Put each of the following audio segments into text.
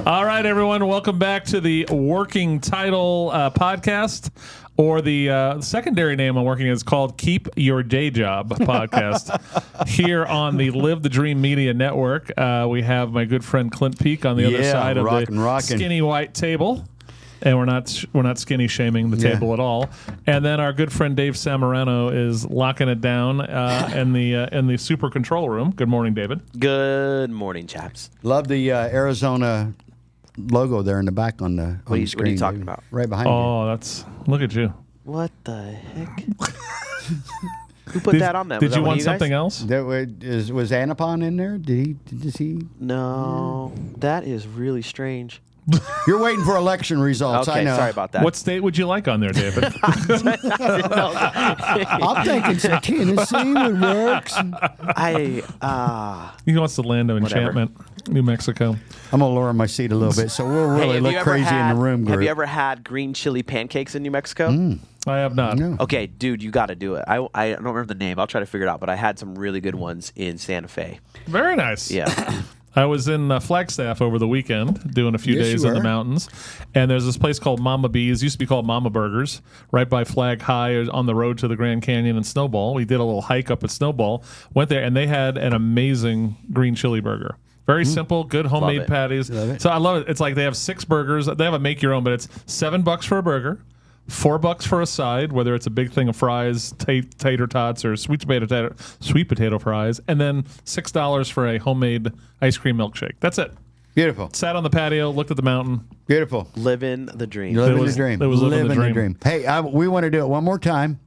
All right, everyone. Welcome back to the Working Title podcast, or the secondary name I'm working is called Keep Your Day Job podcast. Here on the Live the Dream Media Network, we have my good friend Clint Peak on the other side of the skinny white table. And we're not skinny shaming the table at all. And then our good friend Dave Samorano is locking it down in the super control room. Good morning, David. Good morning, chaps. Love the Arizona logo there in the back on the screen. What are you talking about? Right behind you. Oh, look at you. What the heck? Who put that on there? Did you want something else? Was Anapon in there? Did he? No, that is really strange. You're waiting for election results. Okay, I know. sorry about that. What state would you like on there, David? I'm thinking some Tennessee would work. He wants the land of enchantment, New Mexico. I'm going to lower my seat a little bit, so we'll really look crazy in the room. Have you ever had green chili pancakes in New Mexico? I have not. No. Okay, dude, you got to do it. I don't remember the name. I'll try to figure it out, but I had some really good ones in Santa Fe. Very nice. Yeah. I was in Flagstaff over the weekend doing a few days in the mountains, and there's this place called Mama B's. Used to be called Mama Burgers, right by Flag High on the road to the Grand Canyon and Snowball. We did a little hike up at Snowball, went there, and they had an amazing green chili burger. Very simple, good homemade patties. So I love it. It's like they have 6 burgers. They have a make your own, but it's $7 for a burger, $4 for a side, whether it's a big thing of fries, tater tots, or sweet potato fries, and then $6 for a homemade ice cream milkshake. That's it. Beautiful. Sat on the patio, looked at the mountain. Beautiful. Living the dream. Living the dream. It was living the dream. Hey, we want to do it one more time.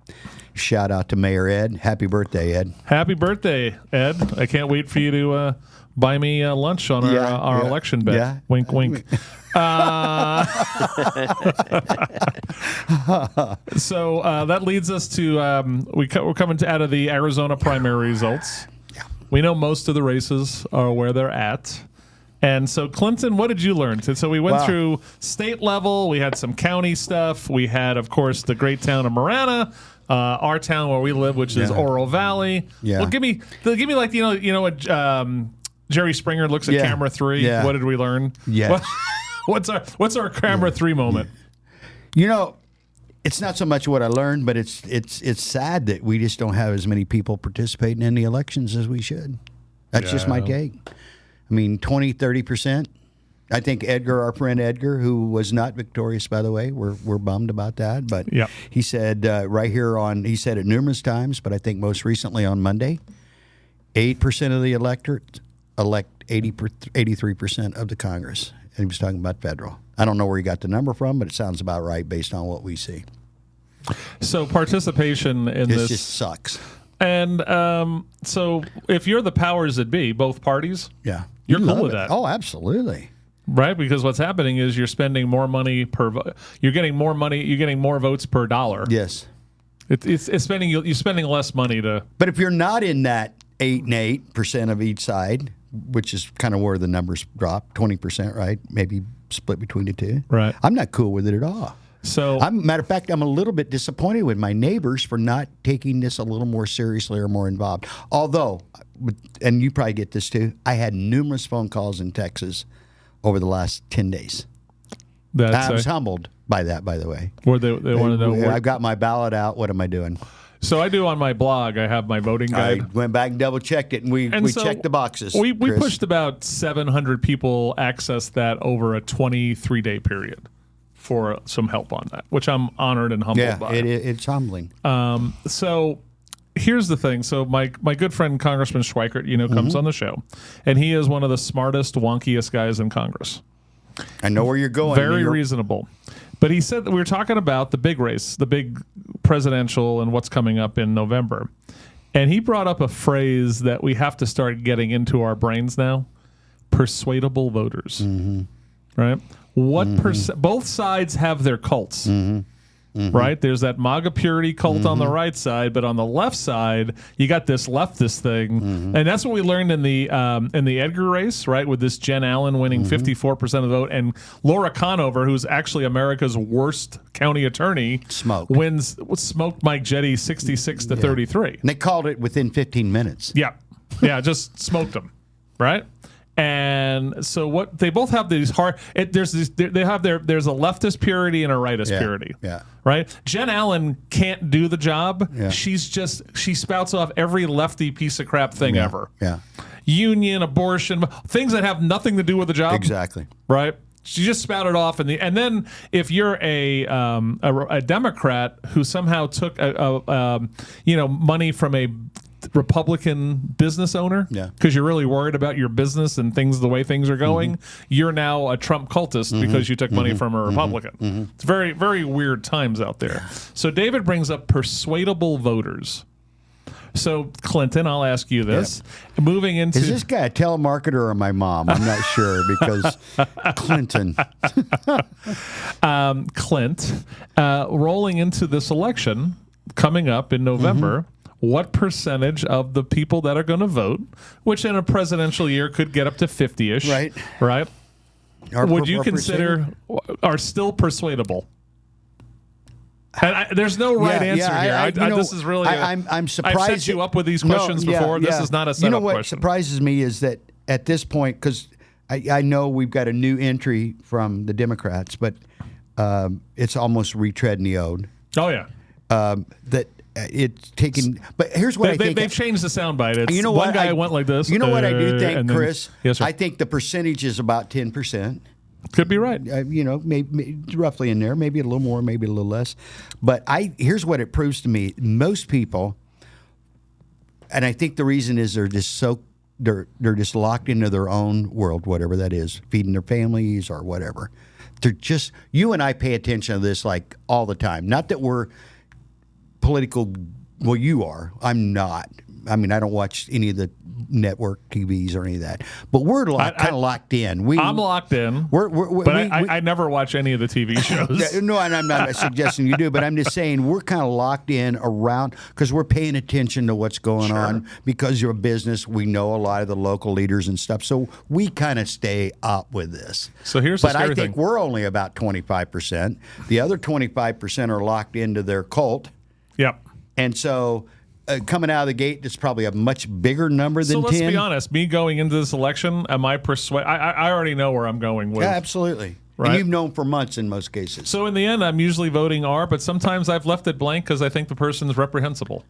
Shout out to Mayor Ed. Happy birthday, Ed. Happy birthday, Ed. I can't wait for you to buy me lunch on our election bet. Yeah. Wink, wink. So that leads us to we're coming out of the Arizona primary results. Yeah. We know most of the races are where they're at. And so, Clinton, what did you learn? So we went through state level. We had some county stuff. We had, of course, the great town of Marana, our town where we live, which is Oro Valley. Yeah. Well, give me like what Jerry Springer looks at camera 3. Yeah. What did we learn? Yeah. What's our camera 3 moment? It's not so much what I learned, but it's sad that we just don't have as many people participating in the elections as we should. That's just my take. I mean, 20, 30%. I think Edgar, our friend Edgar, who was not victorious, by the way, we're bummed about that. But he said right here he said it numerous times, but I think most recently on Monday, 8% of the electorate elect 83% of the Congress. And he was talking about federal. I don't know where he got the number from, but it sounds about right based on what we see. So participation in this just sucks. And so if you're the powers that be, both parties, you're cool with that. Oh, absolutely. Right, because what's happening is you're spending more money you're getting more money, you're getting more votes per dollar. Yes. It's spending you're spending less money to. But if you're not in that 8 and 8% of each side, which is kind of where the numbers drop, 20%, right? Maybe split between the two. Right. I'm not cool with it at all. So, matter of fact, I'm a little bit disappointed with my neighbors for not taking this a little more seriously or more involved. Although, and you probably get this too, I had numerous phone calls in Texas over the last 10 days. I was humbled by that, by the way. Where they want to know. I've got my ballot out. What am I doing? So I do on my blog. I have my voting guide. I went back and double checked it, and we checked the boxes. We pushed about 700 people access that over a 23-day period for some help on that, which I'm honored and humbled by. It's humbling. So here's the thing. So my good friend Congressman Schweikert, comes on the show, and he is one of the smartest, wonkiest guys in Congress. I know where you're going. Very reasonable. But he said that we were talking about the big race, the big presidential and what's coming up in November. And he brought up a phrase that we have to start getting into our brains now, persuadable voters. Right? What both sides have their cults. Right? There's that MAGA purity cult on the right side, but on the left side, you got this leftist thing. And that's what we learned in the Edgar race, right? With this Jen Allen winning 54% of the vote, and Laura Conover, who's actually America's worst county attorney, smoked Mike Jetty 66 to 33. And they called it within 15 minutes. Yeah, just smoked him, right? And so what they both have these there's a leftist purity and a rightist purity. Yeah. Right? Jen Allen can't do the job. Yeah. She spouts off every lefty piece of crap thing ever. Yeah. Union, abortion, things that have nothing to do with the job. Exactly. Right? She just spouted off, and then if you're a Democrat who somehow took money from a Republican business owner, because you're really worried about your business and the way things are going, you're now a Trump cultist because you took money from a Republican. It's very, very weird times out there. So David brings up persuadable voters. So Clinton, I'll ask you this: moving into is this guy a telemarketer or my mom? I'm not sure because Clinton, rolling into this election coming up in November. What percentage of the people that are going to vote, which in a presidential year could get up to 50-ish, right? Would you consider are still persuadable? And there's no right answer here. This is really. I'm surprised. I've set you up with these questions before. This is not a setup what question. Surprises me is that at this point, because I know we've got a new entry from the Democrats, but it's almost retreading the old. Oh yeah. That. It's taken, but here's what I think. They've changed the soundbite. It's one guy went like this. You know what I do think, Chris? Yes, sir. I think the percentage is about 10%. Could be right. Maybe roughly in there, maybe a little more, maybe a little less. But here's what it proves to me: most people, and I think the reason is they're just locked into their own world, whatever that is, feeding their families or whatever. They're just you and I pay attention to this like all the time. Not that we're political. Well, you are. I'm not. I mean, I don't watch any of the network TVs or any of that. But we're kind of locked in. I'm locked in. I never watch any of the TV shows. No, and I'm not suggesting you do, but I'm just saying we're kind of locked in around because we're paying attention to what's going on because you're a business. We know a lot of the local leaders and stuff, so we kind of stay up with this. So here's the scary thing. But I think we're only about 25%. The other 25% are locked into their cult. Yep. And so coming out of the gate, it's probably a much bigger number than 10. So let's be honest. Me going into this election, am I persuaded? I already know where I'm going with. Yeah, absolutely. Right? And you've known for months in most cases. So in the end, I'm usually voting R, but sometimes I've left it blank because I think the person's reprehensible.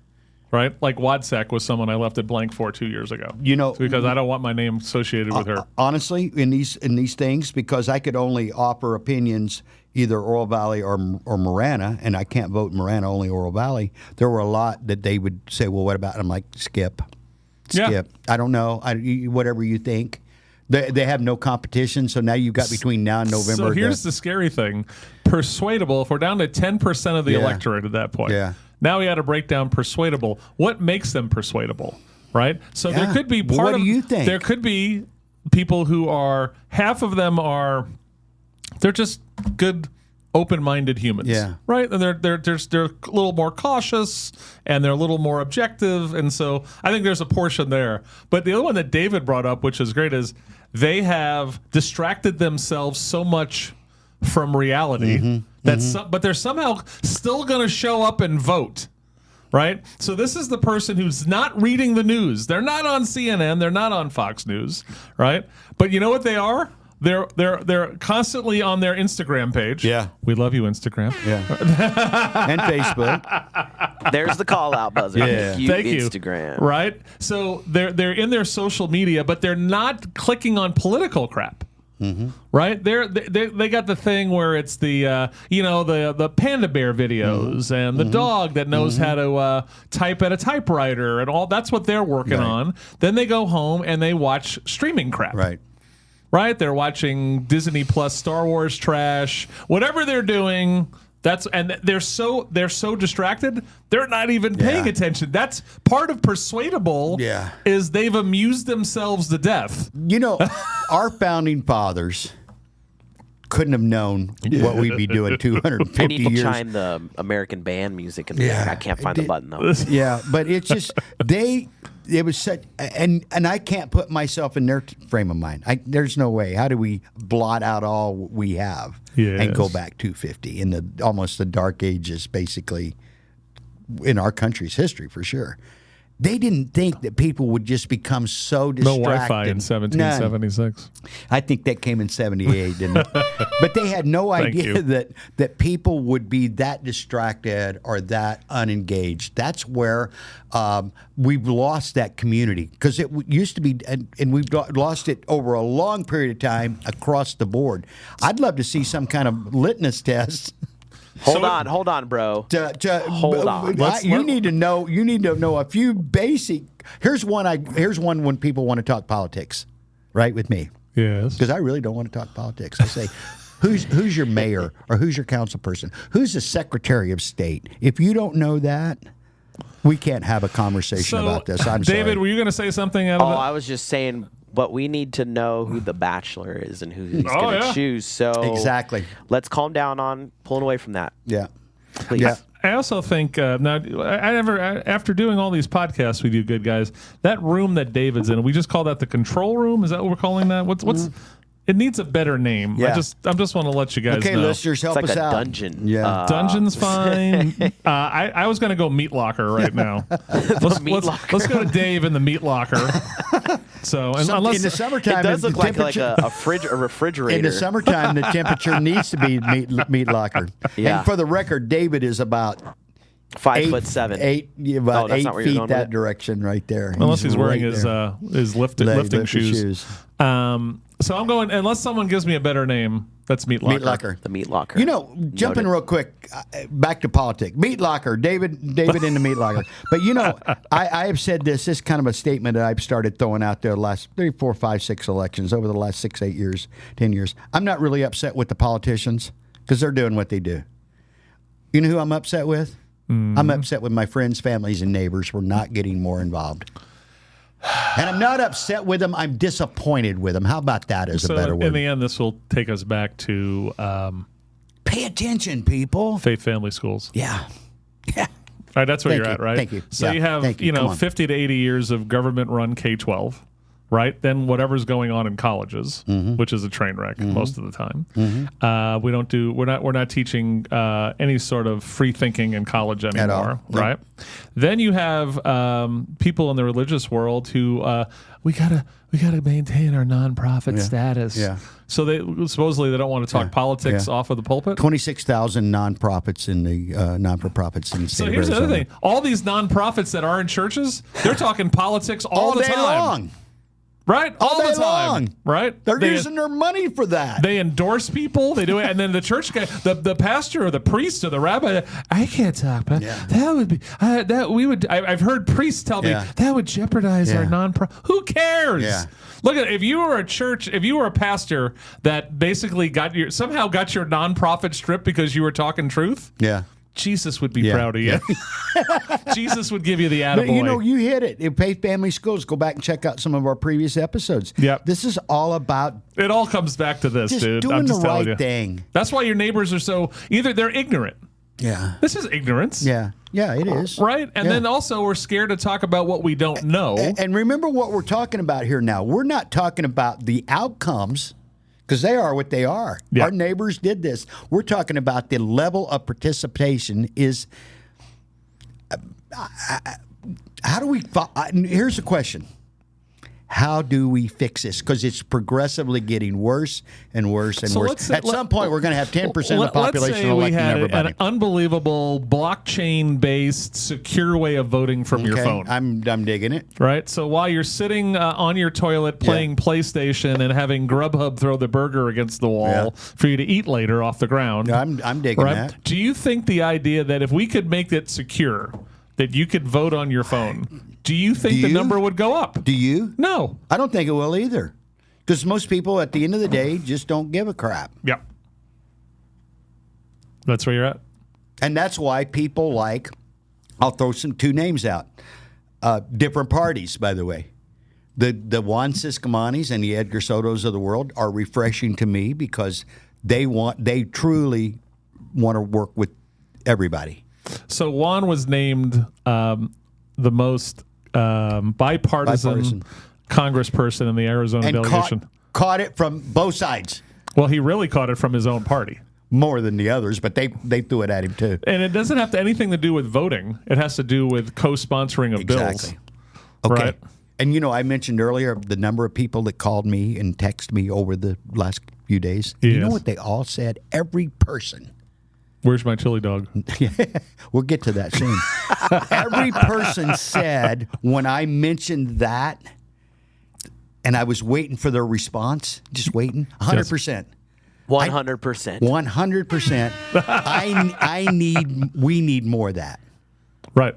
Right? Like Wadsack was someone I left it blank for 2 years ago. Because I don't want my name associated with her. Honestly, in these things, because I could only offer opinions either Oro Valley or Marana, and I can't vote Marana, only Oro Valley. There were a lot that they would say, well, what about? And I'm like, skip. Yeah. I don't know. Whatever you think. They have no competition, so now you've got between now and November. So here's the scary thing. Persuadable, if we're down to 10% of the electorate at that point. Yeah. Now we got to break down persuadable. What makes them persuadable, right? So there could be what do you think? There could be people who are, half of them are, they're just good, open-minded humans, right? And they're a little more cautious and they're a little more objective, and so I think there's a portion there. But the other one that David brought up, which is great, is they have distracted themselves so much from reality but they're somehow still going to show up and vote. Right? So this is the person who's not reading the news. They're not on CNN. They're not on Fox News. Right? But you know what they are? They're constantly on their Instagram page. Yeah. We love you, Instagram. Yeah. And Facebook. There's the call out buzzer. Yeah. Thank you, Instagram. Right? So they're in their social media, but they're not clicking on political crap. Right? They got the thing where it's the the panda bear videos and the dog that knows how to type at a typewriter and all. That's what they're working on. Then they go home and they watch streaming crap. Right? They're watching Disney Plus Star Wars trash. Whatever they're doing, they're so distracted, they're not even paying attention. That's part of persuadable. Yeah. Is they've amused themselves to death. Our founding fathers couldn't have known what we'd be doing 250 I need to years. chime the American band music in the back. I can't find the button though. Yeah, but it's just it was such, and I can't put myself in their frame of mind. There's no way. How do we blot out all we have and go back 250 in almost the dark ages, basically, in our country's history for sure. They didn't think that people would just become so distracted. No Wi-Fi in 1776. I think that came in 78, didn't it? But they had no idea that people would be that distracted or that unengaged. That's where we've lost that community, because it used to be, and we've lost it over a long period of time across the board. I'd love to see some kind of litmus test. Hold on, bro. Hold on. You need to know a few basic. Here's one when people want to talk politics, right? With me, Yes. because I really don't want to talk politics. I say, who's your mayor or who's your council person? Who's the secretary of state? If you don't know that, we can't have a conversation about this. I'm David, sorry. were you going to say something out of I was just saying. But we need to know who the bachelor is and who he's going to choose. So Exactly. let's calm down on pulling away from that. Yeah. Please. Yeah. I also think after doing all these podcasts we do, good guys, that room that David's in, we just call that the control room. Is that what we're calling that? What's it needs a better name. Yeah. I just want to let you guys Okay, know. listeners, help It's like us a out. dungeon. Yeah. Dungeon's fine. I was going to go meat locker right now. Let's go to Dave in the meat locker. So unless in the summertime, It does the look like temperature- a refrigerator. In the summertime, the temperature needs to be meat locker. Yeah. And for the record, David is about 5'7". About that's 8 not where you're feet going with that it? direction right there. unless he's wearing right his there. lifting shoes. shoes. So I'm going, unless someone gives me a better name, that's meat locker. Meat locker. The meat locker. You know, jumping Noted. real quick, back to politics. Meat locker, David in the meat locker. But you know, I have said this is kind of a statement that I've started throwing out there the last 3, 4, 5, 6 elections over the last 6, 8 years, 10 years. I'm not really upset with the politicians because they're doing what they do. You know who I'm upset with? I'm upset with my friends, families, and neighbors. We're not getting more involved. And I'm not upset with them. I'm disappointed with them. How about that as a better in word? the end, this will take us back to Pay attention, people. faith family schools. Yeah. Yeah. All right, that's where Thank you're you. at, right? Thank you. So Yeah, you have, thank you. Come on. 50 to 80 years of government-run K-12, right? Then whatever's going on in colleges, which is a train wreck most of the time. We're not teaching any sort of free thinking in college anymore, No. right? Then you have people in the religious world who we gotta maintain our nonprofit status. Yeah. So they supposedly they don't want to talk politics off of the pulpit. 26,000 nonprofits in the non-for-profits in the state So of here's the other Arizona. thing: all these nonprofits that are in churches, they're talking politics all the day time, long. right? All the day time, long. right? They're They- using their money for that. They endorse people. They do it, and then the church guy, the pastor or the priest or the rabbi, I can't talk, but that would be that we would. I've heard priests tell me that would jeopardize our Yeah. non-profit. Who cares? Yeah. Look at if you were a church, if you were a pastor that basically somehow got your nonprofit stripped because you were talking truth. Yeah. Jesus would be proud of you. Jesus would give you the But attaboy. you know, you hit it. In Faith Family Schools, go back and check out some of our previous episodes. Yep. This is all about it all comes back to this, just dude. doing I'm the just telling right you. thing. That's why your neighbors are so either they're ignorant. Yeah. This is ignorance. Yeah. Yeah, it is. Right? And Yeah. then also we're scared to talk about what we don't know. And remember what we're talking about here now. We're not talking about the outcomes because they are what they are. Yeah. Our neighbors did this. We're talking about the level of participation is how do we here's the question. How do we fix this? Because it's progressively getting worse and worse and So worse. let's say- At some point, we're going to have 10% of the Let's population say we electing had everybody. an unbelievable blockchain-based secure way of voting from your Okay, phone. I'm digging it. Right, so while you're sitting on your toilet playing PlayStation and having Grubhub throw the burger against the wall Yeah. for you to eat later off the ground, I'm digging right? that. Do you think the idea that if we could make it secure, that you could vote on your phone, do you think Do the you? number would go up? Do you? No. I don't think it will either. Because most people, at the end of the day, just don't give a crap. Yep. That's where you're at. And that's why people like, I'll throw two names out. Different parties, by the way. The Juan Ciscomanis and the Edgar Sotos of the world are refreshing to me because they truly want to work with everybody. So Juan was named the most bipartisan congressperson in the Arizona And delegation. caught it from both sides. Well, he really caught it from his own party. More than the others, but they threw it at him too. And it doesn't have anything to do with voting. It has to do with co-sponsoring of bills. Exactly. Okay. Right. And I mentioned earlier the number of people that called me and texted me over the last few days. You know Yes. what they all said? Every person. Where's my chili dog? We'll get to that soon. Every person said when I mentioned that, and I was waiting for their response, just waiting, 100%. 100%. 100%. We need more of that. Right.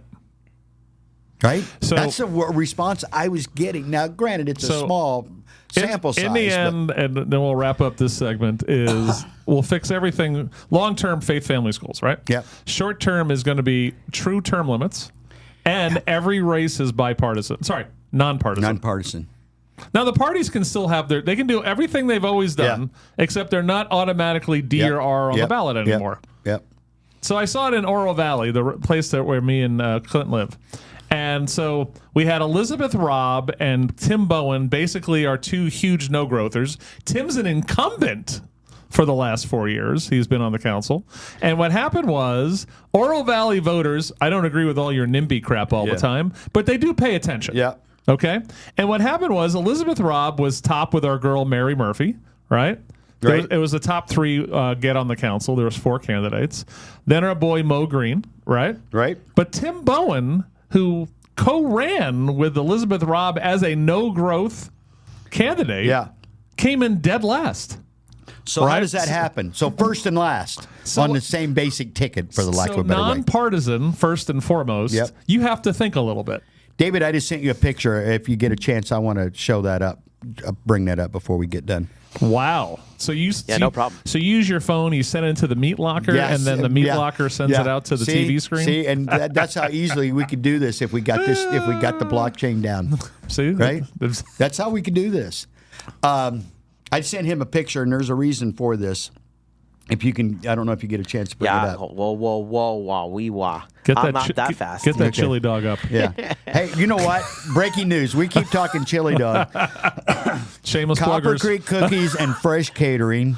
Right? So- that's the response I was getting. Now, granted, it's a small sample size. In the end, and then we'll wrap up this segment, is we'll fix everything. Long-term faith family schools, right? Yep. Short-term is going to be true term limits, and every race is bipartisan. Sorry, nonpartisan. Nonpartisan. Now, the parties can still have they can do everything they've always done, except they're not automatically D or R on the ballot anymore. Yep. So I saw it in Oro Valley, the place where me and Clint live. And so we had Elizabeth Robb and Tim Bowen, basically our two huge no-growthers. Tim's an incumbent for the last 4 years. He's been on the council. And what happened was Oro Valley voters, I don't agree with all your NIMBY crap all the time, but they do pay attention. Yeah. Okay? And what happened was Elizabeth Robb was top with our girl Mary Murphy, right? Right. It was the top three get on the council. There was 4 candidates. Then our boy Mo Green, right? Right. But Tim Bowen, who co-ran with Elizabeth Robb as a no-growth candidate, came in dead last. So how does that happen? So first and last on the same basic ticket, for the lack of a better way. Nonpartisan, first and foremost, you have to think a little bit. David, I just sent you a picture. If you get a chance, I want to show that up, bring that up before we get done. Wow. So no problem. So you use your phone, you send it into the meat locker, and then the meat locker sends it out to the TV screen. See, and that's how easily we could do this if we got this, if we got the blockchain down. See, right? That's how we could do this. I sent him a picture, and there's a reason for this. If you can, I don't know if you get a chance to bring it up. Whoa. Get I'm that not that fast. Get that chili dog up. Yeah. Hey, you know what? Breaking news. We keep talking chili dog. Shameless Copper pluggers. Creek Cookies and Fresh Catering,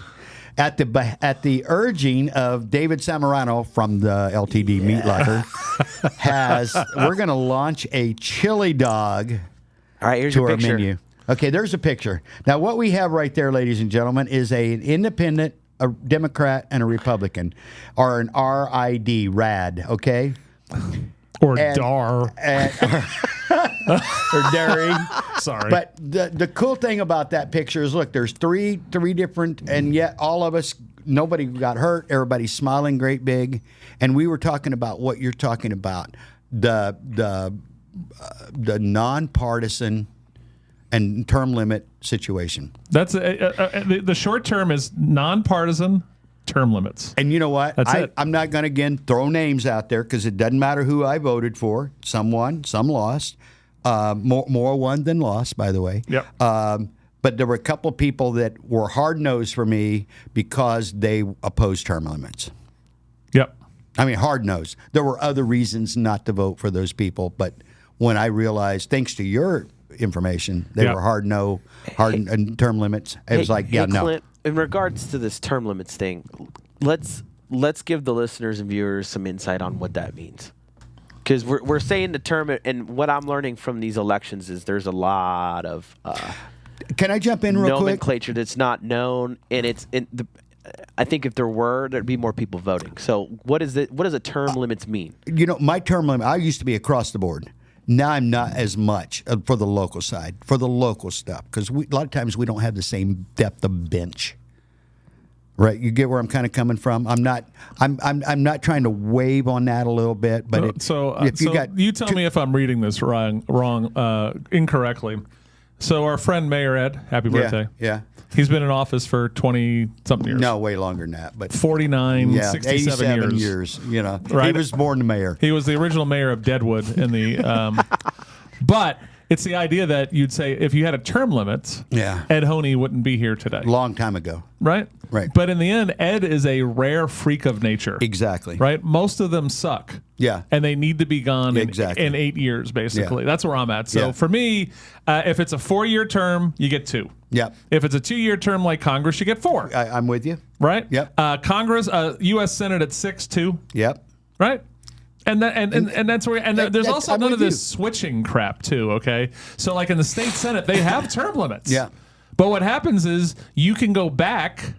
at the urging of David Samorano from the LTD Meat Locker, we're going to launch a chili dog. All right, here's to your our picture. menu. Okay, there's a picture. Now, what we have right there, ladies and gentlemen, is an independent, a Democrat, and a Republican, or an RID, RAD, okay? Or DAR. Or dairy. Sorry. But the cool thing about that picture is, look, there's three different, and yet all of us, nobody got hurt. Everybody's smiling great big. And we were talking about what you're talking about, the nonpartisan and term limit situation. That's the short term is nonpartisan term limits. And you know what? I'm not going to, again, throw names out there because it doesn't matter who I voted for. Some won, some lost. More won than lost, by the way. Yep. But there were a couple of people that were hard-nosed for me because they opposed term limits. Yep. I mean, hard-nosed. There were other reasons not to vote for those people, but when I realized, thanks to your information, they were hard and term limits. It was like, no. Clint, in regards to this term limits thing, let's give the listeners and viewers some insight on what that means. Because we're saying the term, and what I'm learning from these elections is there's a lot of Can I jump in real quick? nomenclature that's not known, and I think if there were, there'd be more people voting. So what does a term limits mean? You know, my term limit, I used to be across the board. Now I'm not as much for the local side, for the local stuff, because a lot of times we don't have the same depth of bench. Right, you get where I'm kind of coming from. I'm not trying to wave on that a little bit, but you tell me if I'm reading this wrong, incorrectly. So our friend Mayor Ed, happy birthday. Yeah. He's been in office for 20-something years. No, way longer than that. But 49, 67 years. You know, right? He was born the mayor. He was the original mayor of Deadwood in the. But it's the idea that you'd say if you had a term limit, Ed Honey wouldn't be here today. Long time ago. Right? Right. But in the end, Ed is a rare freak of nature. Exactly. Right? Most of them suck. Yeah. And they need to be gone in 8 years, basically. Yeah. That's where I'm at. So for me, if it's a 4-year term, you get 2. Yep. If it's a 2-year term like Congress, you get 4. I'm with you. Right? Yep. Congress, U.S. Senate at 6, 2. Yep. Right? And that's where there's that's- also I'm none of with this switching crap too. Okay, so like in the state senate, they have term limits. Yeah. But what happens is you can go back,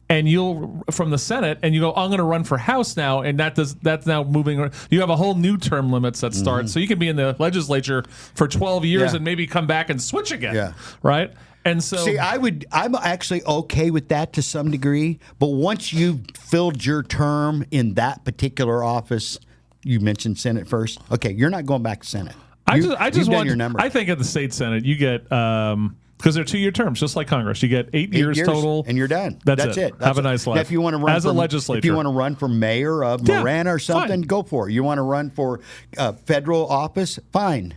and you'll from the Senate, and you go, I'm going to run for House now, and that's now moving. You have a whole new term limits that start, so you can be in the legislature for 12 years Yeah. and maybe come back and switch again. Yeah. Right. And so, See, I'm actually okay with that to some degree, but once you've filled your term in that particular office, you mentioned Senate first. Okay, you're not going back to Senate. I You've just done want. your number. I think at the state Senate, you get because they're 2-year terms, just like Congress. You get 8 years total, and you're done. That's it. Have a nice life. Now, if you want to run as a legislator, if you want to run for mayor of Yeah, Marana or something, fine. go for it. You want to run for federal office, fine.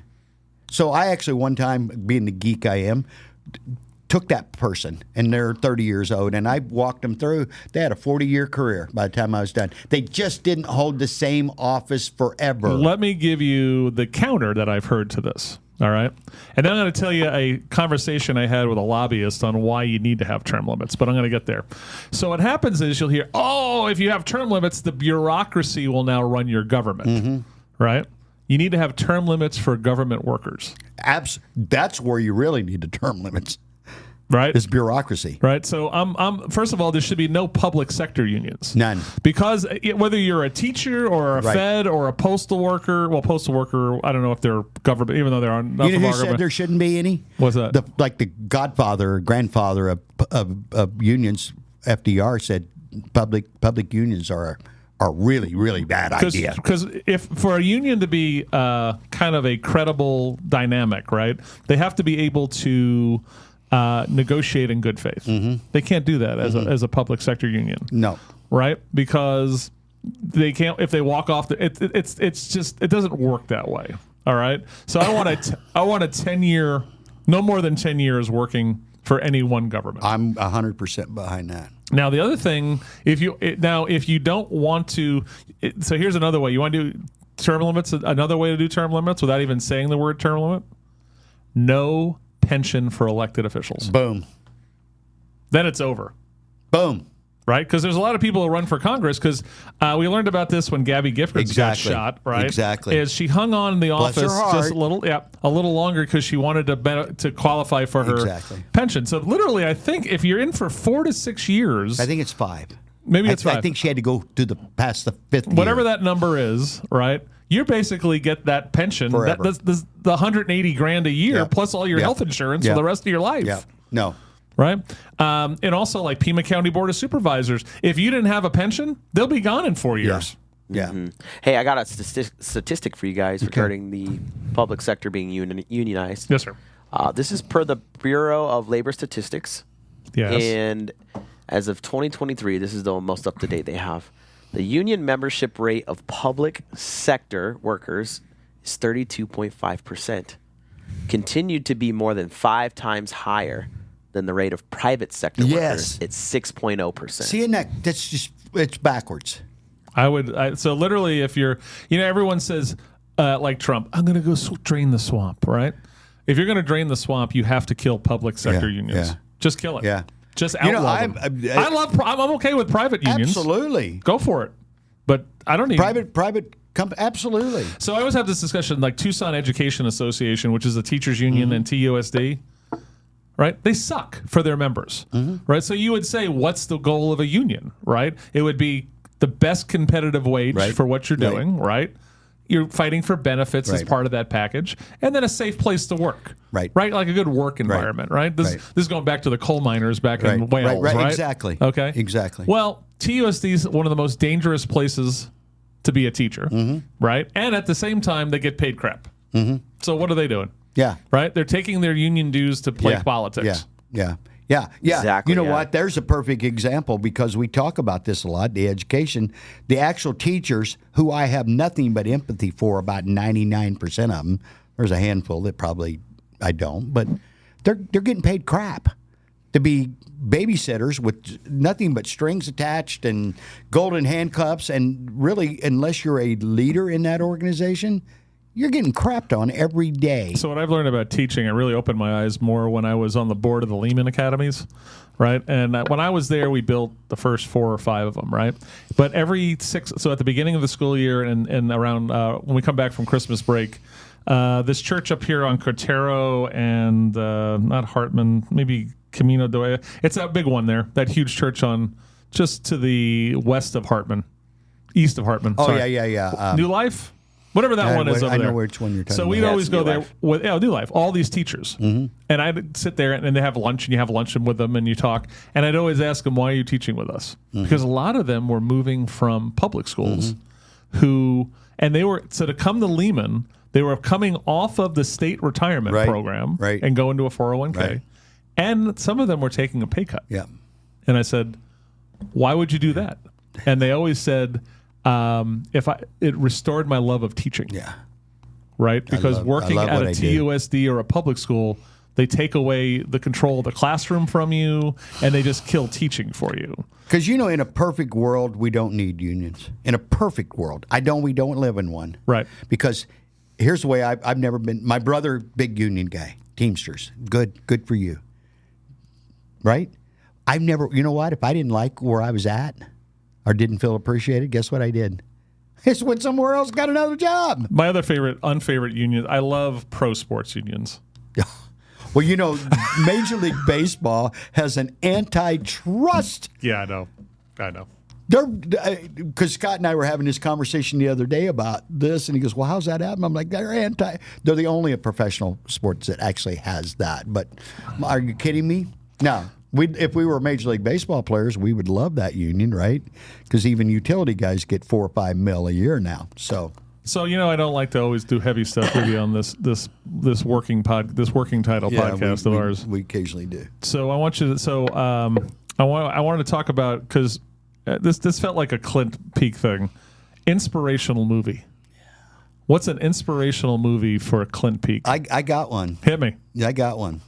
So I actually one time, being the geek I am, took that person, and they're 30 years old, and I walked them through. They had a 40-year career by the time I was done. They just didn't hold the same office forever. Let me give you the counter that I've heard to this. All right. And then I'm going to tell you a conversation I had with a lobbyist on why you need to have term limits, but I'm going to get there. So what happens is you'll hear, oh, if you have term limits, the bureaucracy will now run your government. Right? You need to have term limits for government workers. That's where you really need the term limits. Right? It's bureaucracy. Right. So I'm first of all, there should be no public sector unions. None. Because whether you're a teacher or a Right. Fed or a postal worker, postal worker, I don't know if they're government, even though they're on. You know who said there shouldn't be any? What's that? The godfather or grandfather of unions, FDR, said public unions are a really, really bad idea. Because if for a union to be kind of a credible dynamic, right, they have to be able to negotiate in good faith. They can't do that as a public sector union. No. Right? Because they can't if they walk off it's just it doesn't work that way. All right? So I want a 10-year, no more than 10 years working for any one government. I'm 100% behind that. Now the other thing, if you don't want to, so here's another way. You want to do term limits. Another way to do term limits without even saying the word term limit. No pension for elected officials. Boom. Then it's over. Boom. Right? Because there's a lot of people who run for Congress because we learned about this when Gabby Giffords got shot, right? Exactly. Is she hung on in the Bless her office heart. just a little longer because she wanted to qualify for her Exactly. pension. So literally, I think if you're in for 4 to 6 years, I think it's 5. maybe it's 5. I think she had to go to past the 5th year. Whatever that number is, right? You basically get that pension, Forever. the $180,000 a year, Yeah. plus all your Yeah. health insurance Yeah. for the rest of your life. Yeah. No. Right? And also like Pima County Board of Supervisors. If you didn't have a pension, they'll be gone in 4 years. Yeah. Hey, I got a statistic for you guys regarding the public sector being unionized. Yes, sir. This is per the Bureau of Labor Statistics. Yes. And as of 2023, this is the most up to date they have. The union membership rate of public sector workers is 32.5%. Continued to be more than 5 times higher than the rate of private sector Yes. workers. It's 6.0%. See, and that's just, it's backwards. So literally, if you're, everyone says, like Trump, I'm going to go drain the swamp, right? If you're going to drain the swamp, you have to kill public sector Yeah, unions. yeah. Just kill it. Yeah. Just outlaw them. I'm okay with private unions. Absolutely. Go for it. But I don't need Private company. Absolutely. So I always have this discussion, like Tucson Education Association, which is the teachers union, and TUSD, right? They suck for their members, right? So you would say, what's the goal of a union, right? It would be the best competitive wage Right. for what you're Right. doing, right? You're fighting for benefits as Right. part of that package, and then a safe place to work, Right. Right, like a good work environment, right? This is going back to the coal miners back in Wales, right? Exactly. Okay, Exactly. Well, TUSD is one of the most dangerous places to be a teacher, right? And at the same time, they get paid crap. So what are they doing? Yeah. Right? They're taking their union dues to play politics. Yeah. Exactly, You know yeah. what? There's a perfect example because we talk about this a lot, the education. The actual teachers, who I have nothing but empathy for, about 99% of them. There's a handful that probably I don't, but they're getting paid crap to be babysitters with nothing but strings attached and golden handcuffs. And really, unless you're a leader in that organization, You're getting crapped on every day. So what I've learned about teaching, it really opened my eyes more when I was on the board of the Lehman Academies, right? And when I was there, we built the first 4 or 5 of them, right? But every 6, so at the beginning of the school year and around when we come back from Christmas break, this church up here on Cotero and not Hartman, maybe Camino de Oya. It's that big one there, that huge church on just to the west of Hartman, east of Hartman. Oh, sorry. yeah. New Life? Whatever that one is over I there. know which one you're talking so about. we'd always it's go New there Life. with New Life, all these teachers. And I'd sit there and they have lunch and you have lunch with them and you talk. And I'd always ask them, why are you teaching with us? Because a lot of them were moving from public schools and they were, so to come to Lehman, they were coming off of the state retirement program and going to a 401k. Right. And some of them were taking a pay cut. Yeah. And I said, why would you do that? And they always said, it restored my love of teaching. Yeah. Right? Because working love at what a I do. TUSD or a public school, they take away the control of the classroom from you and they just kill teaching for you. Because, in a perfect world, we don't need unions. In a perfect world. We don't live in one. Right. Because here's the way I've never been. My brother, big union guy, Teamsters. Good for you. Right? I've never, you know what? If I didn't like where I was at or didn't feel appreciated, guess what I did? I just went somewhere else, got another job. My other unfavorite union, I love pro sports unions. Well, Major League Baseball has an antitrust. Yeah, I know. Because Scott and I were having this conversation the other day about this, and he goes, "Well, how's that happen?" I'm like, They're the only professional sports that actually has that. But are you kidding me? No. If we were Major League Baseball players, we would love that union, right? Because even utility guys get $4 or $5 mil a year now. So I don't like to always do heavy stuff with you on this working title podcast of ours. We occasionally do. So I want you to. I wanted to talk about, because this felt like a Clint Peak thing. Inspirational movie. What's an inspirational movie for Clint Peak? I got one. Hit me. I got one.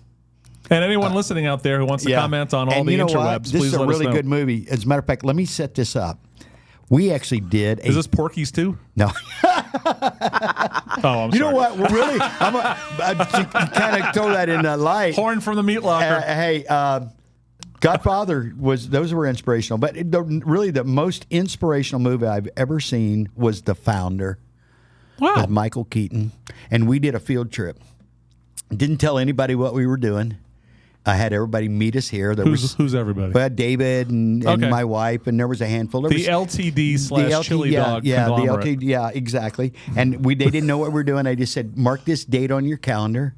And anyone listening out there who wants to comment on all the interwebs, This please is a let us really know. good movie. As a matter of fact, let me set this up. We actually did. Is this Porky's too? No. Oh, I'm You sorry. know what? Well, really, to kind of throw that in the light. Horn from the meat locker. Hey, Godfather those were inspirational, but really the most inspirational movie I've ever seen was The Founder Wow. with Michael Keaton, and we did a field trip. Didn't tell anybody what we were doing. I had everybody meet us here. Who's everybody? We had David and Okay. my wife, and there was a handful. There The was, LTD / chili dog yeah, conglomerate. the LTD, yeah, exactly. And they didn't know what we were doing. I just said, mark this date on your calendar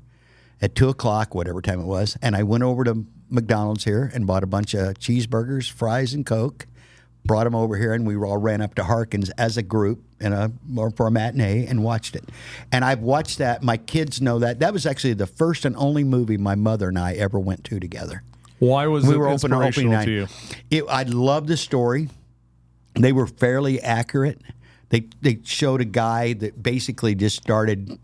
at 2:00, whatever time it was. And I went over to McDonald's here and bought a bunch of cheeseburgers, fries, and Coke. Brought them over here, and we all ran up to Harkins as a group for a matinee and watched it. And I've watched that. My kids know that. That was actually the first and only movie my mother and I ever went to together. Why was We it were open inspirational night. to you? I loved the story. They were fairly accurate. They showed a guy that basically just started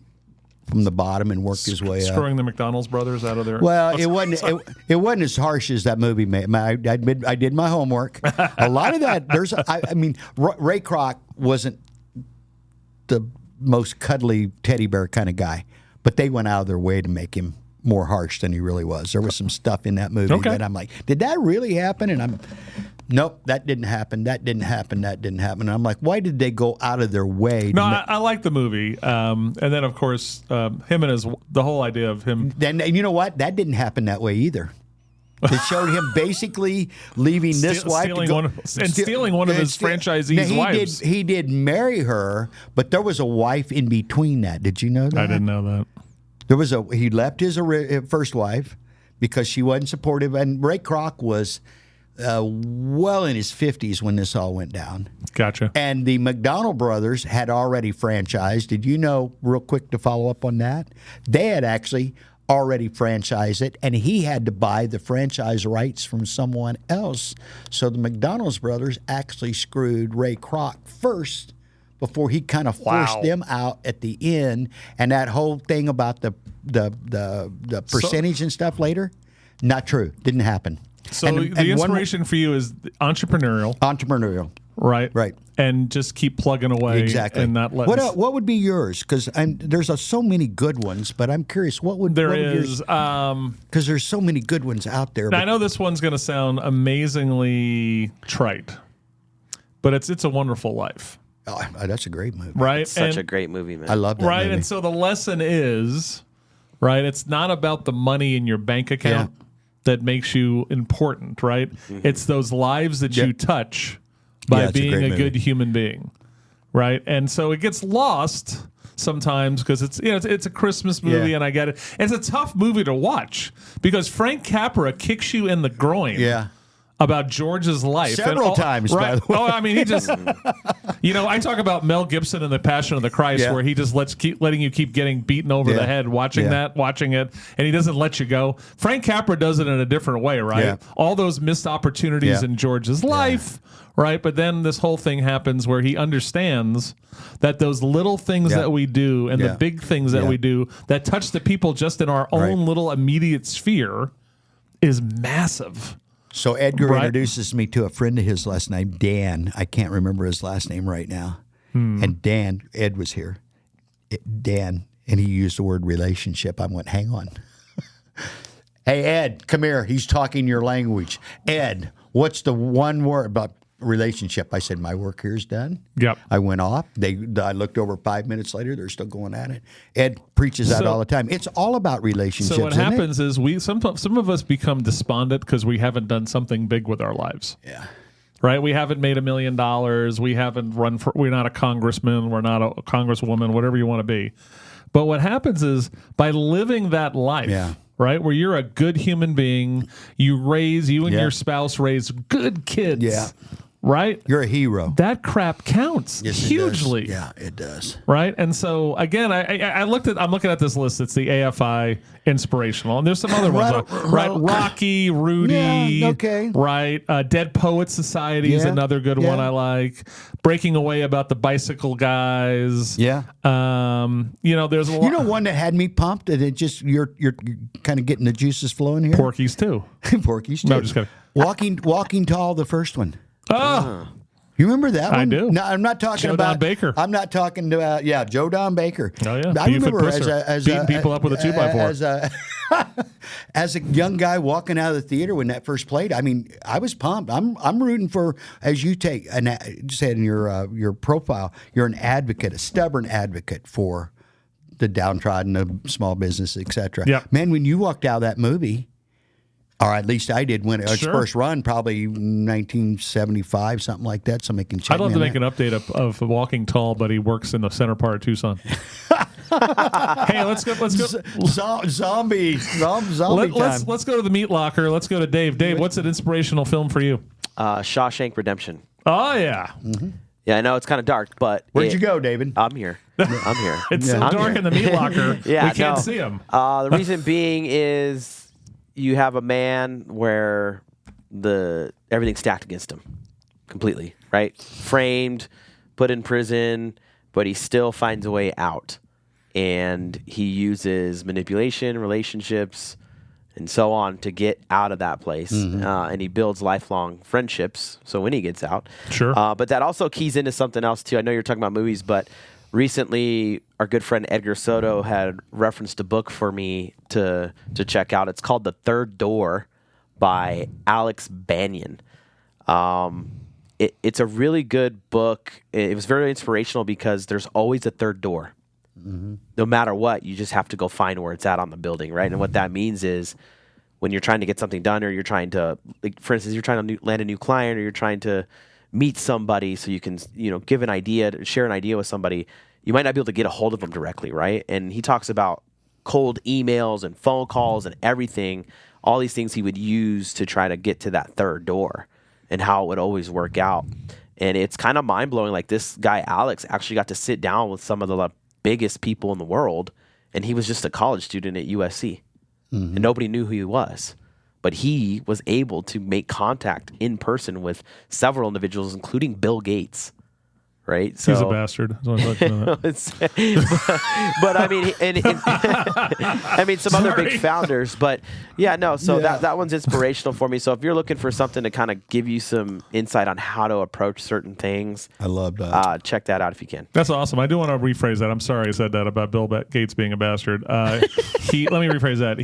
from the bottom and worked his way up. Screwing the McDonald's brothers out of their... Well, it wasn't as harsh as that movie made. I admit I did my homework. A lot of that, Ray Kroc wasn't the most cuddly teddy bear kind of guy, but they went out of their way to make him more harsh than he really was. There was some stuff in that movie that I'm like, did that really happen? And nope, that didn't happen. That didn't happen. That didn't happen. And I'm like, why did they go out of their way? No, I like the movie. And then, of course, him and the whole idea of him... Then, and you know what? That didn't happen that way either. It showed him basically leaving this wife stealing one of his franchisee's wives. He did marry her, but there was a wife in between that. Did you know that? I didn't know that. He left his first wife because she wasn't supportive, and Ray Kroc was well in his 50s when this all went down. Gotcha. And the McDonald brothers had already franchised. Did you know, real quick to follow up on that? They had actually already franchised it, and he had to buy the franchise rights from someone else. So the McDonald's brothers actually screwed Ray Kroc first before he kind of forced them out at the end. And that whole thing about the percentage and stuff later, not true. Didn't happen. So the inspiration for you is entrepreneurial. Entrepreneurial. right? Right. And just keep plugging away. Exactly. And not let what would be yours? Because there's so many good ones, but I'm curious, what would is. Because there's so many good ones out there. I know this one's going to sound amazingly trite, but it's a Wonderful Life. Oh, that's a great movie. Right? It's such a great movie, man. I love that right. movie. And so the lesson is, right, it's not about the money in your bank account that makes you important, right? It's those lives that you touch by being a good human being, right? And so it gets lost sometimes because it's a Christmas movie, and I get it. It's a tough movie to watch because Frank Capra kicks you in the groin. Yeah. About George's life. Several times, right? by the way. Oh, I mean, he just, I talk about Mel Gibson in The Passion of the Christ, where he just letting you keep getting beaten over the head, watching it, and he doesn't let you go. Frank Capra does it in a different way, right? Yeah. All those missed opportunities in George's life, right? But then this whole thing happens where he understands that those little things that we do and the big things that we do that touch the people just in our own little immediate sphere is massive. So Edgar introduces me to a friend of his last name, Dan. I can't remember his last name right now. And Ed was here. Dan, and he used the word relationship. I went, hang on. Hey, Ed, come here. He's talking your language. Ed, what's the one word about relationship? I said, my work here is done. Yep. I went off. I looked over 5 minutes later. They're still going at it. Ed preaches that all the time. It's all about relationships. So what happens is some of us become despondent because we haven't done something big with our lives. Yeah. Right? We haven't made $1 million. We haven't we're not a congressman. We're not a congresswoman, whatever you want to be. But what happens is by living that life, right, where you're a good human being, you and your spouse raise good kids. Yeah. Right? You're a hero. That crap counts It hugely. does. Yeah, it does. Right? And so again, I'm looking at this list. It's the AFI inspirational. And there's some other ones. Right? Rocky, Rudy. Yeah, okay. Right? Dead Poets Society is another good one I like. Breaking Away about the bicycle guys. Yeah. There's a lot. One that had me pumped, and it just you're kind of getting the juices flowing here. Porky's too. Porky's too. No, just kidding. Walking Tall, the first one. Oh. You remember that one? I do. No, I'm not talking Joe about Don Baker. I'm not talking about Joe Don Baker. Oh yeah, I remember as beating people up with a 2x4. As a young guy walking out of the theater when that first played. I mean, I was pumped. I'm rooting for, as you said in your profile, you're an advocate, a stubborn advocate for the downtrodden, the small business, etc. Yep. Man, when you walked out of that movie. Or at least I did when it was first run, probably 1975, something like that. Somebody can check. I'd love to make an update of Walking Tall, but he works in the center part of Tucson. Hey, let's go. Zombie time. Let's go to the meat locker. Let's go to Dave. Dave, what's an inspirational film for you? Shawshank Redemption. Oh yeah. Mm-hmm. Yeah, I know it's kind of dark, but Where'd you go, David? I'm here. I'm here. It's so dark in the meat locker. We can't see him. The reason being is you have a man where everything's stacked against him completely, right? Framed, put in prison, but he still finds a way out. And he uses manipulation, relationships, and so on to get out of that place. And he builds lifelong friendships. So when he gets out. Sure. But that also keys into something else too. I know you're talking about movies, but recently our good friend Edgar Soto had referenced a book for me to check out. It's called The Third Door by Alex Banyan. It's a really good book. It was very inspirational because there's always a third door. No matter what, you just have to go find where it's at on the building, right? And what that means is when you're trying to get something done, or you're trying to, like, for instance, you're trying to land a new client, or you're trying to meet somebody so you can, give an idea, share an idea with somebody, you might not be able to get a hold of them directly, right? And he talks about cold emails and phone calls and everything, all these things he would use to try to get to that third door and how it would always work out. And it's kind of mind-blowing. Like, this guy, Alex, actually got to sit down with some of the biggest people in the world, and he was just a college student at USC. And nobody knew who he was. But he was able to make contact in person with several individuals, including Bill Gates. right? So He's a bastard. That's what I'd like to know that. but I mean, I mean, some other big Sorry. founders, but yeah, no. So Yeah. that one's inspirational for me. So if you're looking for something to kind of give you some insight on how to approach certain things, I love that. check that out if you can. That's awesome. I do want to rephrase that. I'm sorry I said that about Bill Gates being a bastard. Let me rephrase that.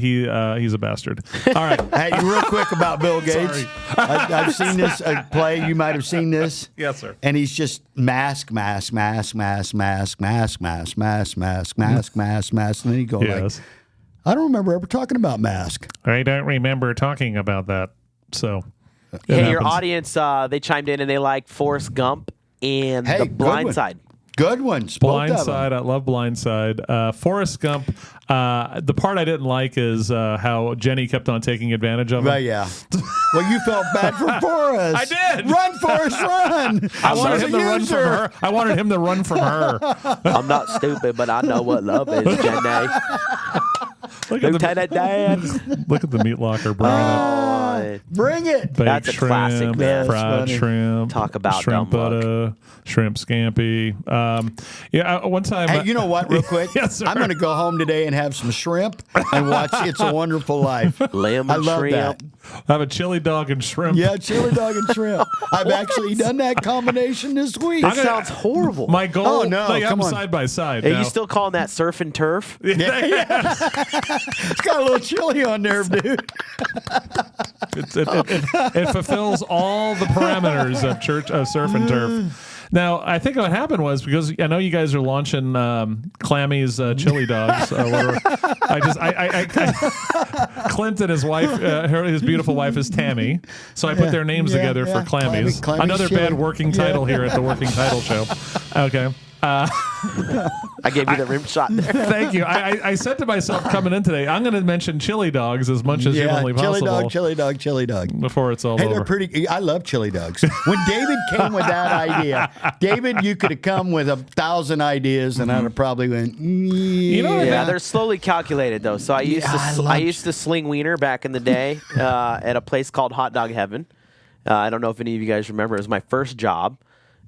He's a bastard. All right. Hey, real quick about Bill Gates. Sorry. I've seen this play. You might have seen this. Yes, sir. And he's just mask, mask, mask, mask, mask, mask, mask, mask, mask, mask, mask, mask. And then you go Yes. like, I don't remember ever talking about mask. I don't remember talking about that. So, it Hey, your happens. audience, they chimed in and they like Forrest Gump and Hey, The good Blind one. Side. Good ones. Both Blind of them. Side. I love Blind Side. Forrest Gump. The part I didn't like is how Jenny kept on taking advantage of him. Right, yeah. Well, you felt bad for Forrest. I did. Run, Forrest, run. I wanted She's him a to run from user. her. I wanted him to run from her. I'm not stupid, but I know what love is, Jenny. Look at Lieutenant Dan. look at the meat locker bringing it. Bring it. Baked That's a shrimp, classic, man. fried That's funny. shrimp. Talk about shrimp dumb luck. butter, shrimp scampi. One time. Hey, you know what, real quick? Yes, sir. I'm going to go home today and have some shrimp and watch It's a Wonderful Life. Lemon I love shrimp. that. have a chili dog and shrimp. Yeah, chili dog and shrimp. I've actually done that combination this week. That sounds horrible. My goal. Oh, no, Like, come I'm on. side by side. Are now. you still calling that surf and turf? It's got a little chili on there, dude. It fulfills all the parameters of surf and turf. Now, I think what happened was because I know you guys are launching Clammy's chili dogs. Clint and his wife, his beautiful wife is Tammy. So I put their names Yeah, together yeah. for Clammy's. Clammy's Another chili. bad working title here at the Working Title Show. Okay. I gave you the rim shot there. Thank you. I said to myself coming in today, I'm going to mention chili dogs as much as humanly chili possible chili dog. before it's all Hey, over. they're pretty. I love chili dogs. When David came with that idea, David, you could have come with 1,000 ideas, and I'd have probably went. You know what? Yeah, they're slowly calculated though. So I used Yeah, I used to sling wiener back in the day at a place called Hot Dog Heaven. I don't know if any of you guys remember. It was my first job.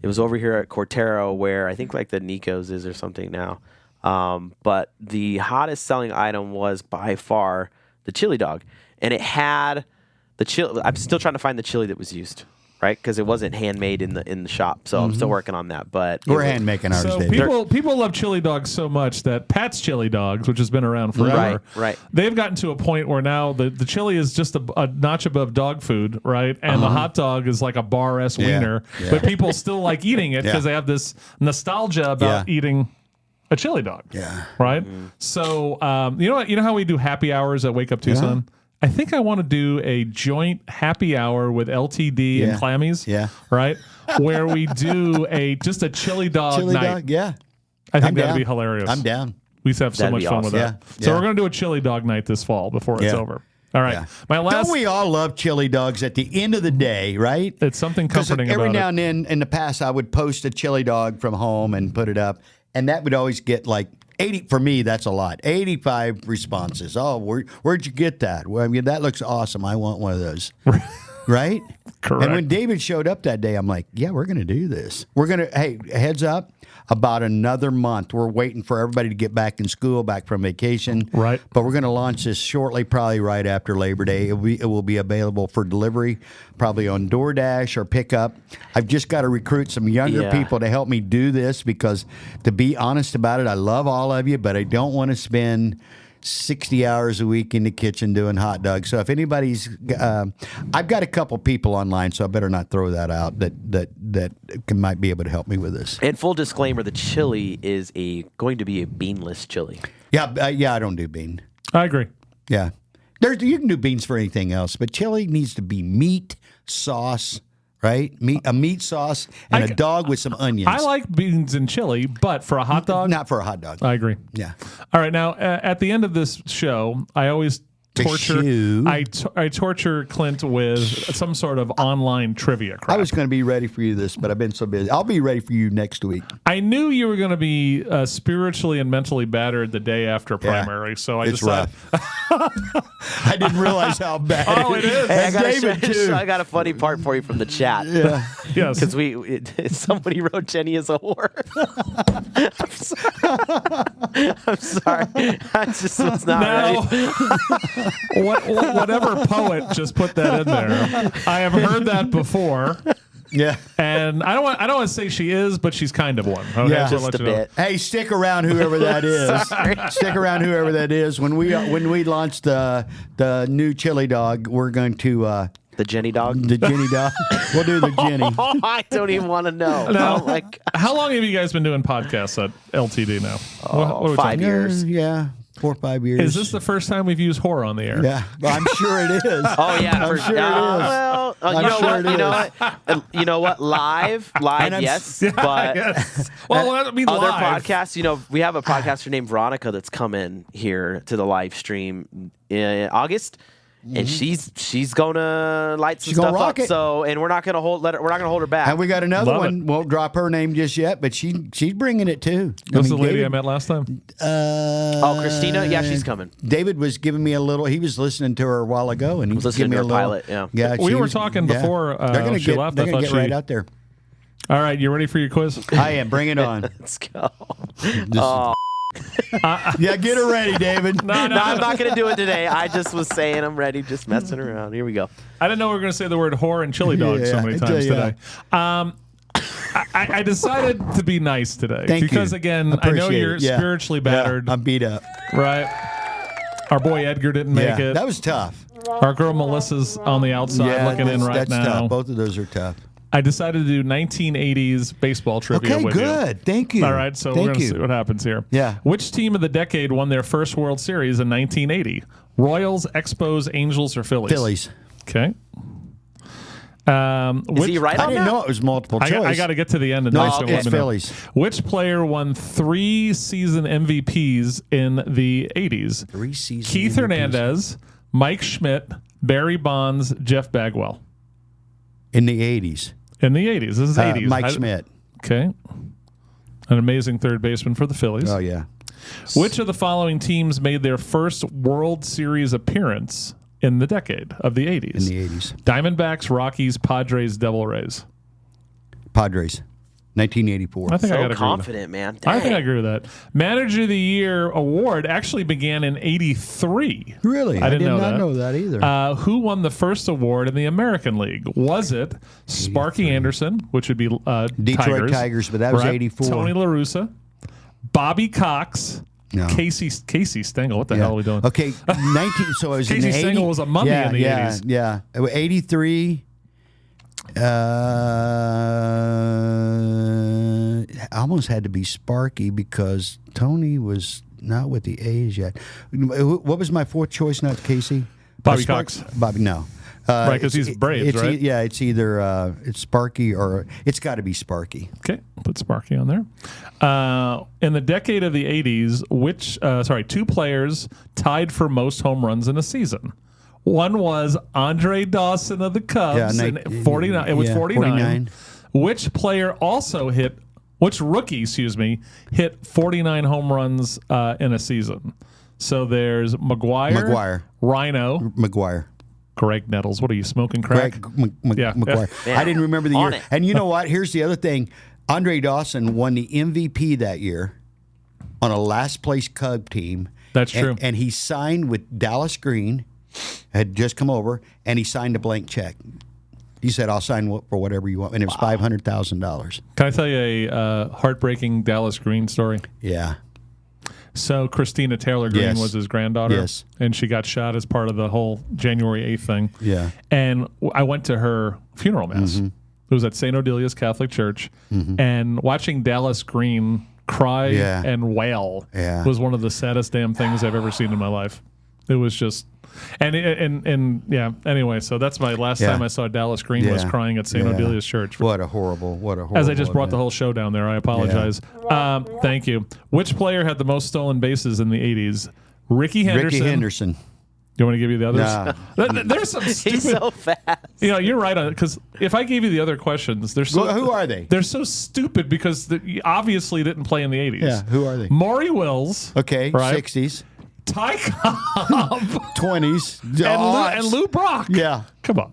It was over here at Cortero, where I think like the Nico's is or something now. But the hottest selling item was by far the chili dog, and it had the chili. I'm still trying to find the chili that was used, right? Because it wasn't handmade in the shop. So I'm still working on that. But We're hand making ours, So David. people love chili dogs so much that Pat's Chili Dogs, which has been around forever, Right. they've gotten to a point where now the chili is just a notch above dog food, right? And the hot dog is like a bar-s Yeah, wiener, yeah. but people still like eating it because Yeah. they have this nostalgia about Yeah. eating a chili dog. Yeah. Right? So, you know what? You know how we do happy hours at Wake Up Tucson? I think I want to do a joint happy hour with LTD Yeah. and Clammy's. Yeah. Right? Where we do just a chili dog Chili night. dog, yeah. I think I'm that'd down. be hilarious. I'm down. We used to have so That'd much be fun with awesome. that. Yeah, So yeah. we're going to do a chili dog night this fall before it's Yeah. over. All right. Yeah. My last. Don't we all love chili dogs at the end of the day, right? It's something 'Cause comforting every about now it. and then in the past, I would post a chili dog from home and put it up, and that would always get like 80. For me, that's a lot. 85 responses. Oh, where'd you get that? Well, I mean, that looks awesome. I want one of those. Right? Correct. And when David showed up that day, I'm like, yeah, we're going to do this. We're going to, hey, heads up, about another month. We're waiting for everybody to get back in school, back from vacation. Right. But we're going to launch this shortly, probably right after Labor Day. It will be available for delivery, probably on DoorDash or pickup. I've just got to recruit some younger Yeah. people to help me do this because, to be honest about it, I love all of you, but I don't want to spend 60 hours a week in the kitchen doing hot dogs. So if anybody's, I've got a couple people online, so I better not throw that out that might be able to help me with this. And full disclaimer: the chili is going to be a beanless chili. Yeah, I don't do bean. I agree. Yeah, you can do beans for anything else, but chili needs to be meat, sauce, right? A meat sauce and a dog with some onions. I like beans and chili, but for a hot dog, Not for a hot dog. I agree. Yeah. All right. Now, at the end of this show, I always torture. I torture Clint with some sort of online trivia crap. I was going to be ready for you but I've been so busy. I'll be ready for you next week. I knew you were going to be spiritually and mentally battered the day after primary, so I decided. Rough. I didn't realize how bad. Oh, it is. Hey, I I got a funny part for you from the chat. Yeah. Yes. Because somebody wrote Jenny as a whore. I'm sorry. I just was not ready. Whatever poet just put that in there. I have heard that before. Yeah. And I don't want to say she is, but she's kind of one. Okay? Yeah. So Just I'll let a you know. bit. Hey, stick around, whoever that is. Stick around, whoever that is. When we launch the new chili dog, we're going to The Jenny dog? the Jenny dog. We'll do the Jenny. Oh, I don't even want to know. Now, Oh, like, how long have you guys been doing podcasts at LTD now? What are we 5 talking- years. Yeah, 4 or 5 years. Is this the first time we've used horror on the air? Yeah, well, I'm sure it is. Oh yeah, I'm sure it is. Well, I'm you know sure what? it You know is. what? You know what? Live, And I'm yes, but Yes. Well, I mean, other live. podcasts. You know, we have a podcaster named Veronica that's come in here to the live stream in August. And she's gonna light some She's gonna stuff rock up. it. So, and we're not gonna hold her back. And we got another Love one. it. Won't drop her name just yet, but she's bringing it too. This is the lady David, I met last time. Oh, Christina? Yeah, she's coming. David was giving me a little. He was listening to her a while ago, and he was listening giving me to a her little pilot, yeah. We she were was- talking yeah. before, They're gonna she get, left. They're I gonna thought get right she- out there. All right, you ready for your quiz? I am. Bring it on. Let's go. Yeah, get her ready, David. No, No, I'm not gonna do it today. I just was saying I'm ready, just messing around. Here we go. I didn't know we were going to say the word whore and chili dog so Yeah, many I times tell today. I decided to be nice today Thank because you. again, I know Appreciate you're it. Yeah. spiritually battered, Yeah, I'm beat up. right? Our boy Edgar didn't make Yeah, it. that was tough. Our girl Melissa's on the outside looking in right that's now. tough. Both of those are tough. I decided to do 1980s baseball trivia Okay, with you. good. Thank you. All right, so we're Thank going to you. see what happens here. Yeah. Which team of the decade won their first World Series in 1980? Royals, Expos, Angels, or Phillies? Phillies. Okay. Is he right I on didn't that? know it was multiple choice. I got to get to the end. And No, then it's, so let it's me know. Phillies. Which player won 3 season MVPs in the 80s? 3 seasons. Keith Hernandez, Mike Schmidt, Barry Bonds, Jeff Bagwell. In the 80s. In the 80s. This is 80s. Mike Schmidt. Okay. An amazing third baseman for the Phillies. Oh, yeah. Which of the following teams made their first World Series appearance in the decade of the 80s? In the 80s. Diamondbacks, Rockies, Padres, Devil Rays. Padres. 1984. I think I So got to agree with that. confident, man. I think I Dang. agree with that. Manager of the Year award actually began in 83. Really? I didn't did know not that. know that either. Who won the first award in the American League? Was it Sparky Anderson, which would be Detroit Tigers, but that was 84. Tony La Russa, Bobby Cox, No. Casey Stengel. What the hell are we doing? Okay, 19. So it was in Casey the 80s. Stengel was a mummy yeah, in the yeah, 80s. Yeah, 83. Almost had to be Sparky because Tony was not with the A's yet. What was my fourth choice? Not Casey. Bobby Spark- Cox. Bobby, no. Right, 'cause he's Braves, it's right? Yeah, it's either it's Sparky or it's got to be Sparky. Okay, put Sparky on there. In the decade of the 80s, two players tied for most home runs in a season. One was Andre Dawson of the Cubs, Yeah, and 49. It was yeah, 49. Which rookie, hit 49 home runs in a season? So there's McGuire. Rhino, McGuire. Greg Nettles. What are you smoking crack? Yeah. McGuire. Man, I didn't remember the on year. it. And you know what? Here's the other thing. Andre Dawson won the MVP that year on a last place Cub team. That's true. And he signed with Dallas Green, had just come over, and he signed a blank check. He said, I'll sign for whatever you want. And it was $500,000. Can I tell you a heartbreaking Dallas Green story? Yeah. So Christina Taylor Green Yes. was his granddaughter, Yes. and she got shot as part of the whole January 8th thing. Yeah. And I went to her funeral mass. Mm-hmm. It was at St. Odilia's Catholic Church, and watching Dallas Green cry Yeah. and wail Yeah. was one of the saddest damn things I've ever seen in my life. It was just, and yeah. Anyway, so that's my last Yeah. time I saw Dallas Green was Yeah. crying at St. Yeah. Odilia's Church. What a horrible. As I just brought the whole show down there, I apologize. Thank you. Which player had the most stolen bases in the 80s? Ricky Henderson, Ricky Henderson. You want me to give you the others? No. There's some stupid. He's so fast. You're right on it, because if I gave you the other questions, they're so. Well, who are they? They're so stupid because you obviously didn't play in the 80s. Yeah, who are they? Maury Wills. Okay, right? 60s. Ty Cobb. 20s. and Lou Brock. Yeah. Come on.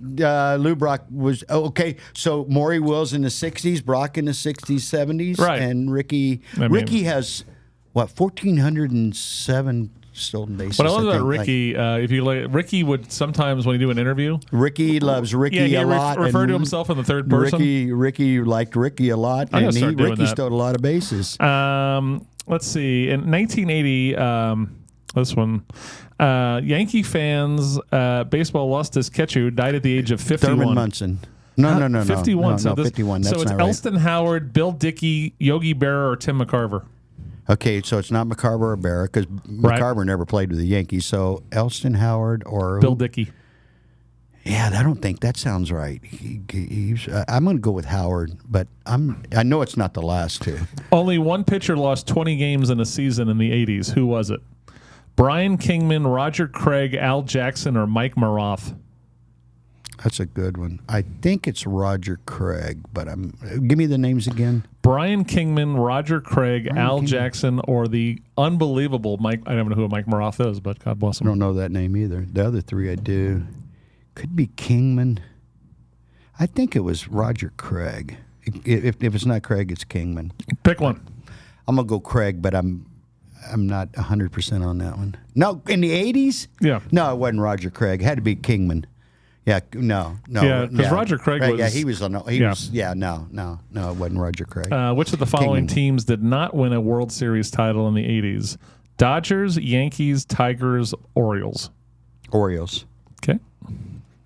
Lou Brock was okay. So Maury Wills in the 60s, Brock in the 60s, 70s, Right. and Ricky. Ricky has 1,407 stolen bases. What I love I about think. Ricky, if you Ricky would sometimes when you do an interview, Ricky loves Ricky he a lot. refer and to himself in the third person. Ricky liked Ricky a lot, I'm gonna and start doing Ricky that. stole a lot of bases. Let's see. In 1980, this one, Yankee fans, baseball lost his catcher who died at the age of 51. Thurman Munson. No. 51. No, so 51. That's so it's not right. Elston Howard, Bill Dickey, Yogi Berra, or Tim McCarver. Okay, so it's not McCarver or Berra because McCarver never played with the Yankees. So Elston Howard or Bill Dickey. Yeah, I don't think that sounds right. I'm going to go with Howard, but I know it's not the last two. Only one pitcher lost 20 games in a season in the 80s. Who was it? Brian Kingman, Roger Craig, Al Jackson, or Mike Maroth? That's a good one. I think it's Roger Craig, but give me the names again. Brian Kingman, Roger Craig, Al Jackson, or the unbelievable Mike. I don't know who Mike Maroth is, but God bless him. I don't know that name either. The other three I do. Could be Kingman. I think it was Roger Craig. If it's not Craig, it's Kingman. Pick one. I'm gonna go Craig, but I'm not 100% on that one. No, in the 80s? Yeah. No, it wasn't Roger Craig. It had to be Kingman. Yeah, no. Yeah, because Roger Craig was. Yeah, he was on. He was. Yeah, no, it wasn't Roger Craig. Which of the following Kingman. teams did not win a World Series title in the 80s? Dodgers, Yankees, Tigers, Orioles. Orioles. Okay.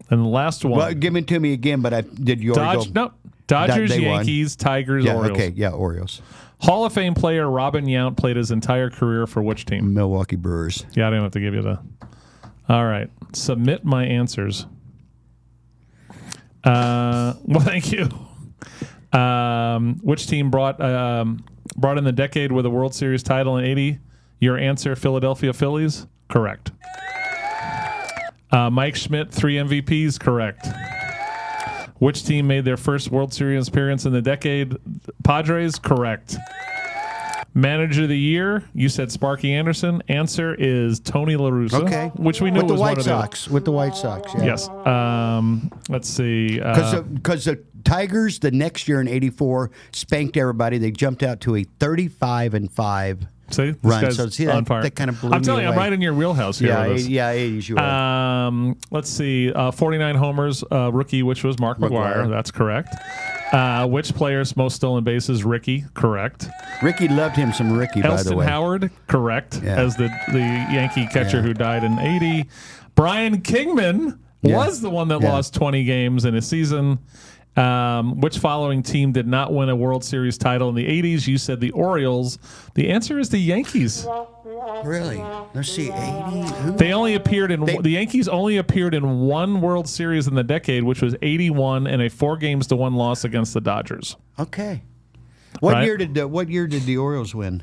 And the last one. Well, give it to me again, but did you already go? No. Dodgers, They won. Yankees, Tigers, Yeah, Orioles. okay, yeah, Orioles. Hall of Fame player Robin Yount played his entire career for which team? Milwaukee Brewers. Yeah, I didn't have to give you the. All right. Submit my answers. Well, thank you. Which team brought in the decade with a World Series title in 80? Your answer, Philadelphia Phillies? Correct. Mike Schmidt, 3 MVPs? Correct. Which team made their first World Series appearance in the decade? Padres? Correct. Manager of the year? You said Sparky Anderson. Answer is Tony La Russa. Okay. Which we knew with the was White one of Sox. With the White Sox, yeah. Yes. Let's see. Because the Tigers the next year in '84 spanked everybody. They jumped out to a 35-5 see, this run. guy's So see on that, fire. that kind of blew I'm me telling you, I'm away. right in your wheelhouse here. Yeah, with this. 80s you are. Let's see. 49 homers, rookie, which was Mark McGwire. That's correct. Which player's most stolen bases? Ricky. Correct. Ricky loved him some Ricky, by the Elston way. Howard. Correct. Yeah. As the Yankee catcher who died in 80. Brian Kingman was the one that lost 20 games in a season. Which following team did not win a World Series title in the 80s? You said the Orioles. The answer is the Yankees. Really? Let's see, 80? Who? They only appeared in the Yankees only appeared in one World Series in the decade, which was 81 and a 4-1 loss against the Dodgers. Okay. What Right? year did the Orioles win?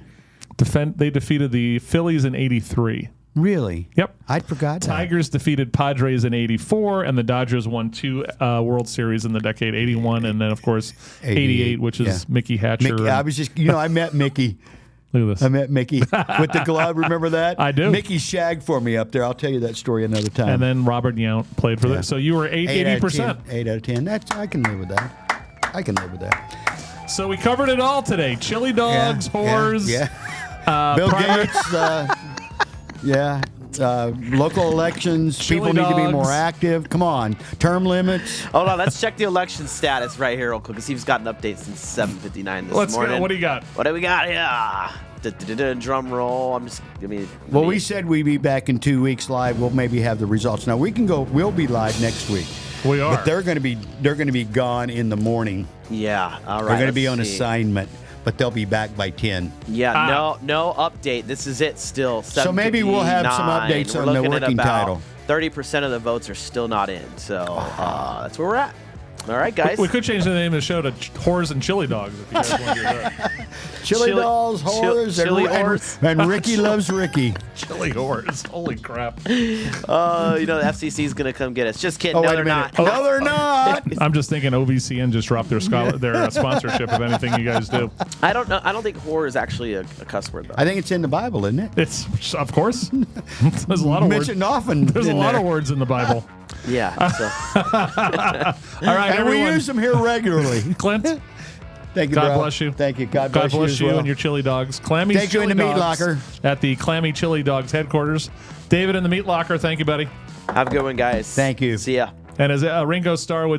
They defeated the Phillies in 83. Really? Yep. I'd forgot that. Tigers defeated Padres in 84, and the Dodgers won 2 World Series in the decade, 81, and then, of course, 88, which is Mickey Hatcher. Mickey, I was just, I met Mickey. Look at this. I met Mickey with the glove. Remember that? I do. Mickey shagged for me up there. I'll tell you that story another time. And then Robert Yount played for them. So you were 80%. 8 out of 10. I can live with that. I can live with that. So we covered it all today. Chili dogs, whores. Yeah. Bill Gates. Local elections. Chili people need to be dogs. more active. Come on. Term limits. Hold on, let's check the election status right here real quick because he's got an update since 7:59 this Let's morning. go. What do you got? What do we got here? Drum roll. Well, we said we'd be back in 2 weeks live. We'll maybe have the results. Now we can go. We'll be live next week. We are. But they're going to be gone in the morning. Yeah. All right. They're going to be on let's see. assignment, but they'll be back by 10. Yeah. No update. This is it. Still. So maybe we'll have some 7:59. updates We're on the looking at working about title. 30% of the votes are still not in. So that's where we're at. All right, guys. We could change the name of the show to Whores and Chili Dogs if you guys want to do that. Chili dolls, whores, chili and, whores. and Ricky loves Ricky. Chili whores. Holy crap. You know the FCC is gonna come get us. Just kidding. Oh, No, wait a they're minute. not. No, they're not. I'm just thinking OVCN just dropped their sponsorship of anything you guys do. I don't know. I don't think whore is actually a cuss word though. I think it's in the Bible, isn't it? It's, of course. There's a lot of words. Mentioned often. There's a in lot there. of words in the Bible. Yeah. So. All right, And everyone. we use them here regularly. Clint, Thank you, God bro. bless you. Thank you. God God bless you, bless as you well. and your chili dogs. Clammy's Thank you in Chili the meat Dogs locker. at the Clammy Chili Dogs headquarters. David in the meat locker. Thank you, buddy. Have a good one, guys. Thank you. See ya. And as Ringo Starr would